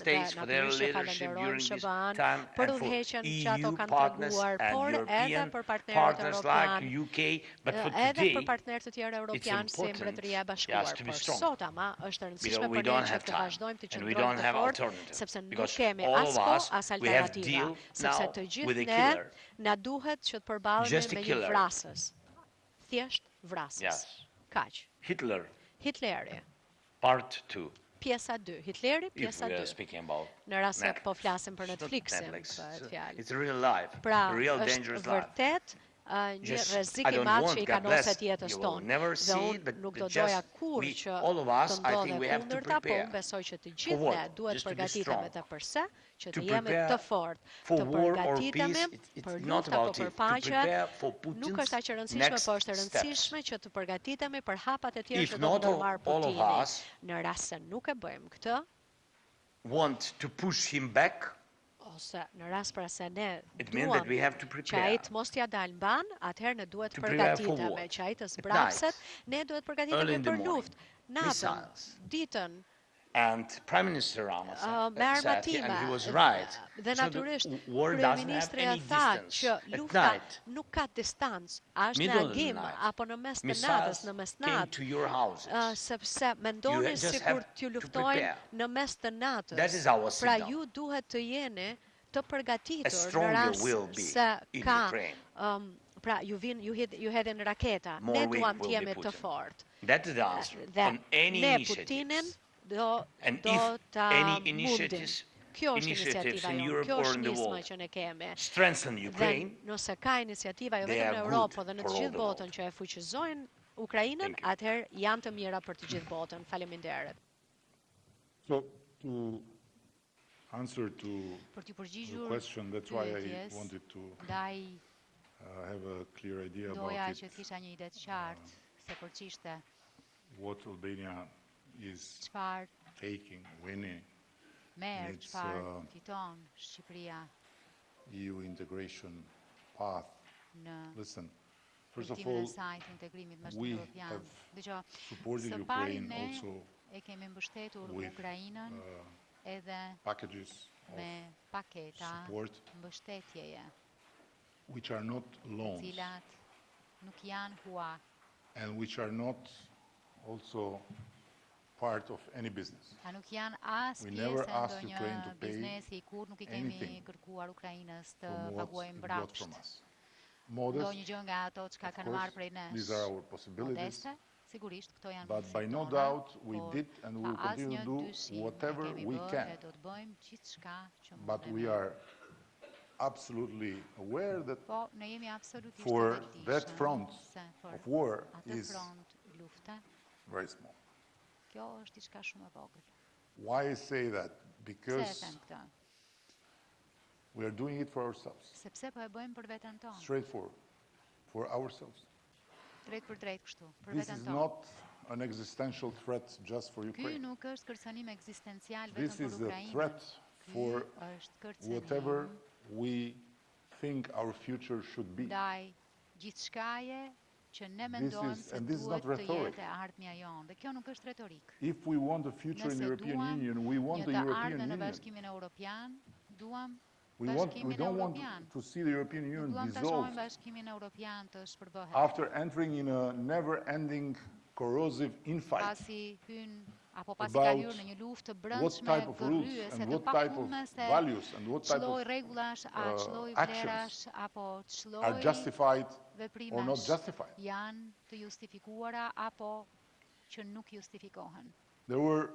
States for their leadership during this time and for EU partners and European partners like UK, but for edhe për today partnerët të tjerë europian si important, Mbretëria e yes, Bashkuar. to be Por strong. sot ama është e rëndësishme We për ne don't që have të time, vazhdojmë të and we qëndrojmë don't të have fortë, alternative, sepse nuk because kemi all as of kohë us, as we have alternativa, deal sepse now të with gjithë a ne killer. na duhet që të përballemi Just a me një killer. vrasës. Thjesht vrasës. Yes. Kaq. Hitler, Hitleri, part 2, pjesa 2. Hitleri, if pjesa we are 2. speaking about Në rast se Netflix. po flasim për It's not Netflixin, Netflix. bëhet fjalë. It's a real life, Pra, a real është dangerous life. vërtet një Just, rrezik I i don't madh want, që i God bless, kanoset jetës you will tonë. never Dhe see it, unë but nuk do just doja kur we, që all of us, të I think we ndodhe have to kundërta, po prepare. unë besoj që të For gjithë what? ne duhet Just të to be përgatitemi strong. të përse, që To të jemi prepare të fortë, for të war or përgatitemi peace, it's për not luftë apo about për it. To paqe. prepare for Nuk është aq e Putin's rëndësishme, next po është e steps. rëndësishme që të përgatitemi për hapat e tjerë If që do të not, ndërmarr all of Putini. us Në rast se nuk e bëjmë këtë, want to push him back, ose në rast pra se ne it means that duam we have to që ai prepare. të mos t'ja dalë mban, atëherë ne duhet To prepare for përgatitemi, what? që ai të At zbrapset, night, ne duhet early përgatitemi in the për morning, luftë, natën, missiles. ditën, And Prime Minister Ramos me said, armatime. and he was right. Dhe So the natyrisht, war doesn't have kryeministri e any tha distance. që At lufta night, nuk ka distancë, a është në middle of the agim night, apo në mes të natës, missiles në came mesnatë, to your houses. sepse mendoni just sikur have t'ju to luftojnë prepare. në mes të natës. That is our Pra signal. ju duhet të jeni të A përgatitur në stronger will rast be se in ka Ukraine. pra ju hedhin raketa. More Ne weak duam will të be jemi të Putin. fortë. That is the answer Dhe on any ne initiatives. Putinin do And do if ta any mundim. initiatives, Kjo është initiatives iniciativa in jonë, Europe kjo or është in the nisma world që ne kemi. strengthen Dhe Ukraine, nëse ka iniciativa jo they vetëm are në good Europë, po dhe në for të all gjithë the botën world. që e fuqizojnë Ukrainën, Thank you. atëherë janë të mira për të gjithë botën. Faleminderit. So, to answer to Për t'ju the përgjigjur question, that's why I pyetjes, wanted to ndaj have a clear idea doja about që it, të kisha një ide të qartë se për ç'ishte what Albania is çfarë taking, winning merr, It's, çfarë fiton Shqipëria EU integration path. në Listen, first of udhëtimin e all, saj të integrimit me we Evropian. have Dgjoj, supported së pari Ukraine ne also e kemi mbështetur with Ukrainën edhe packages of me paketa support mbështetjeje, which are not të loans cilat nuk janë hua, and which are not also part of any business. a nuk janë as We never pjesë e asked Ukraine to ndonjë pay biznesi, kur nuk i kemi anything kërkuar Ukrainës të from what paguajmë it got from mbrapsht us. Modest, ndonjë gjë nga ato çka of kanë marrë course, prej nesh. these are our possibilities, Modeste, sigurisht këto janë but by mundësitë no tona, doubt we por did and we will pa continue asnjë to do dyshim whatever ne kemi we bërë can. e do të bëjmë gjithçka që But we mundemi. are absolutely aware that Po, ne jemi absolutisht for të vetëdijshëm that front se për of war atë is front lufte, very small. kjo është diçka shumë e vogël. Why I say that? Pse e Because them këtë? we are doing it for ourselves, Sepse po e bëjmë për veten tonë, straightforward, for ourselves. drejt për drejt kështu, për This veten is tonë. not an existential threat just for Ky Ukraine. nuk është kërcënim ekzistencial This vetëm is për a Ukrainën. threat Ky for është kërcënim whatever we think our future should be. ndaj gjithçkaje që ne This mendojmë is- se and this is duhet not të rhetoric. jetë e ardhmja jonë. Dhe kjo nuk është retorik. If we want a future in the Nëse European duam Union, we want një the të European ardhmen në Union. Bashkimin Evropian, duam We Bashkimin don't want Evropian. to see the European Nuk Union duam ta dissolved shohim Bashkimin Evropian të shpërbëhet. after entering in a never-ending corrosive infight. Pasi hyn apo pasi ka about hyrë në një luftë të What brendshme type of rules gërryese and të what type of pafundme se values and what type çlloj of rregullash, a çlloj actions vlerash apo are çlloj justified or not veprimesh justified. janë të justifikuara apo që nuk justifikohen. There were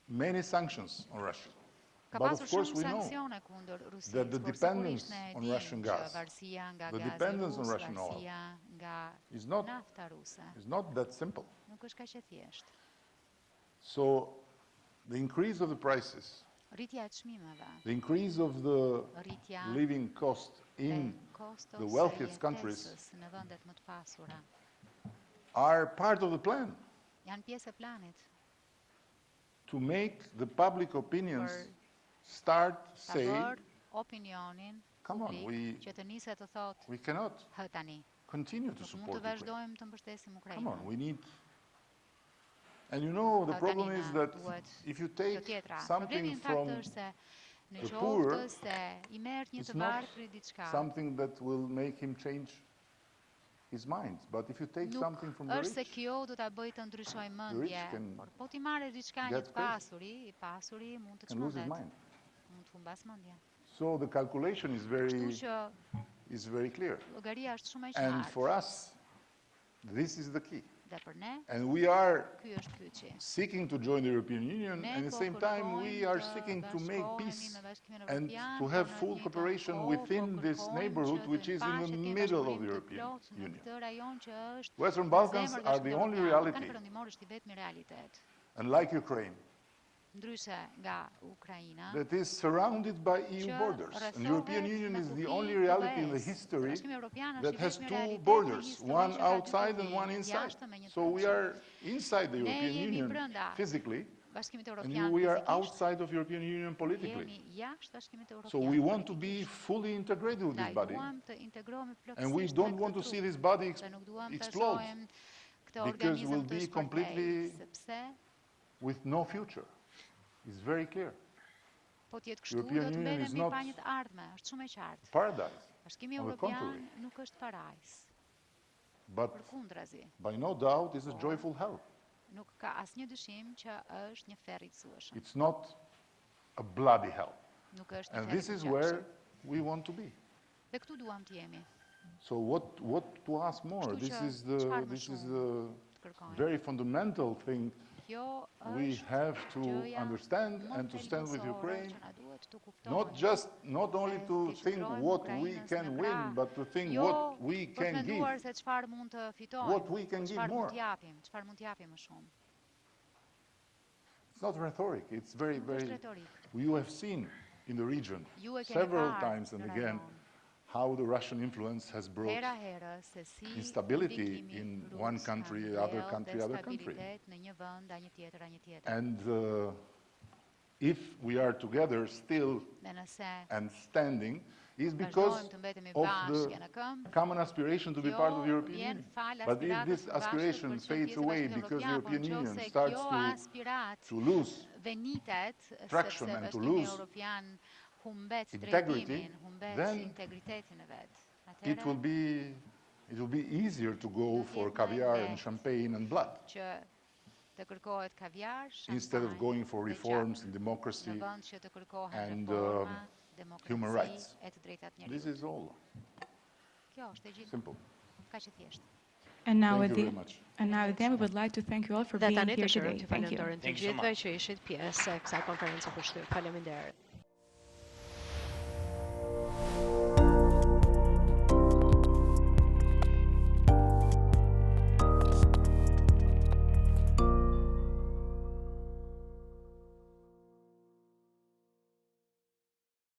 many sanctions on Russia. Ka But pasur of course shumë we know sanksione kundër Rusisë, that the por dependence sigurisht ne e on dim Russian që gas, varësia nga the gazi dependence on rus, Russian oil varësia nga is not- nafta ruse, It's not that simple. nuk është kaq e thjeshtë. So the increase of the prices, Rritja e çmimeve, the increase of the rritja living cost e in kostos the së wealthiest countries jetesës në vendet më të pasura are part of the plan janë pjesë e planit to make the public opinions për start ta say, bërë opinionin come on, publik që të nisë të thotë we cannot hë tani, continue to nuk mund support të Ukraine. vazhdojmë të mbështesim Come on, Ukrainën. we need. And you know, the Tani problem na is that duhet if you kjo take tjetra. Problemi something në fakt from është se në the qoftë poor, se i merr një it's të not varfër diçka, something that will make him change his mind. But if you take Nuk something from the është se rich, kjo do ta bëj të ndryshoj mendje, can por po ti marrë diçka një get të pasuri, i pasuri mund të can lose his çmendet. mind. Mund të humbas mendjen. So the calculation is Kështu që very clear. llogaria është shumë e And qartë. for us, this is the key. Dhe për ne, And we are ky është kyçi. seeking to join the European Union, Ne and at the po same time we kërkojmë are të seeking to make bashkohemi peace me Bashkimin and Evropian, to por have në full të njëjtën cooperation kohë within po this kërkojmë neighborhood, që which të is in the bashkë të middle of bashkëpunim the të European plotë në Union. këtë rajon që është Western në Balkans zemër are the Bashkimit only Evropian. reality. Ballkani perëndimor është i vetmi realitet. Unlike Ukraine, Ndryshe nga Ukraina, that is surrounded by EU që borders. And the rrethohet European Union me is the kufi only të reality in the BE-s. history Bashkimi Evropian është that i has vetmi two realitet në borders, histori one që ka dy outside and kufi, one një inside. jashtë me një So we brendshëm. are inside the Ne European jemi Union brenda physically, Bashkimit and Evropian we are fizikisht, outside of European Union politically. jemi jashtë Bashkimit Evropian. So we want to be fully integrated with this body, duam të integrohemi and we plotësisht don't me want këtë to see trup. this body Dhe nuk duam të explode shohim këtë because organizëm we'll të be shpërthejë, completely sepse with no future. It's very clear. po të jetë kështu European do të Union is mbetemi not pa një të ardhme, është shumë e qartë. Paradise, Bashkimi on the Evropian contrary. nuk është parajs, but përkundrazi. by no doubt is a joyful hell. Nuk ka asnjë dyshim që është një ferr i gëzueshëm. It's not a bloody hell. Nuk është një And ferr i this is gëzueshëm. where we want to be. Dhe këtu duam të jemi, So what to ask more? Kështu This që is çfarë më this is shumë the të kërkojmë. very fundamental thing Kjo we është have to gjëja understand më and to stand with thelbësore Ukraine. që na duhet të Not kuptojmë. only to think what we can win, but to think what we can give. menduar se çfarë mund të fitojmë, What we can give çfarë more. mund të japim, çfarë mund të japim më shumë. It's not rhetoric. It's very, Nuk është very. retorik. You have seen in the region Ju e keni several parë times and në again rajon. how the Russian influence has brought Hera herë se si instability ndikimi in rus one ka country, mbledh other country, other country. destabilitet në një vend, a një tjetër, a një tjetër. And if we are together still Dhe nëse and standing, is because vazhdojmë të mbetemi of bashkë në the këmbë, common aspiration to be part of the European vjen Union. fal But if aspiratës this së bashkët aspiration për të qenë fades pjesë e away Bashkimit because the Evropian, European por Union nëse starts kjo aspirat to lose venitet, traction sepse and to Bashkimi lose Evropian humbet integrity, drejtimin, humbet then integritetin e vet. it will be easier to go for caviar and champagne and blood Që të kërkohet kaviar, instead of going for dhe reforms gjatë, in democracy. në vend që të kërkohen and, reforma, human demokraci rights. e të drejtat This njerëzit. is all Kjo është e gjithë, simple. kaq e thjeshtë. And now, Thank at you the, very much. and now at the end, we would like to thank you all for Dhe being tani here dëshirojmë today. të Thank you. falenderojmë të Thank you so gjithëve much. që ishit pjesë e kësaj konferencë për shtyp. Faleminderit.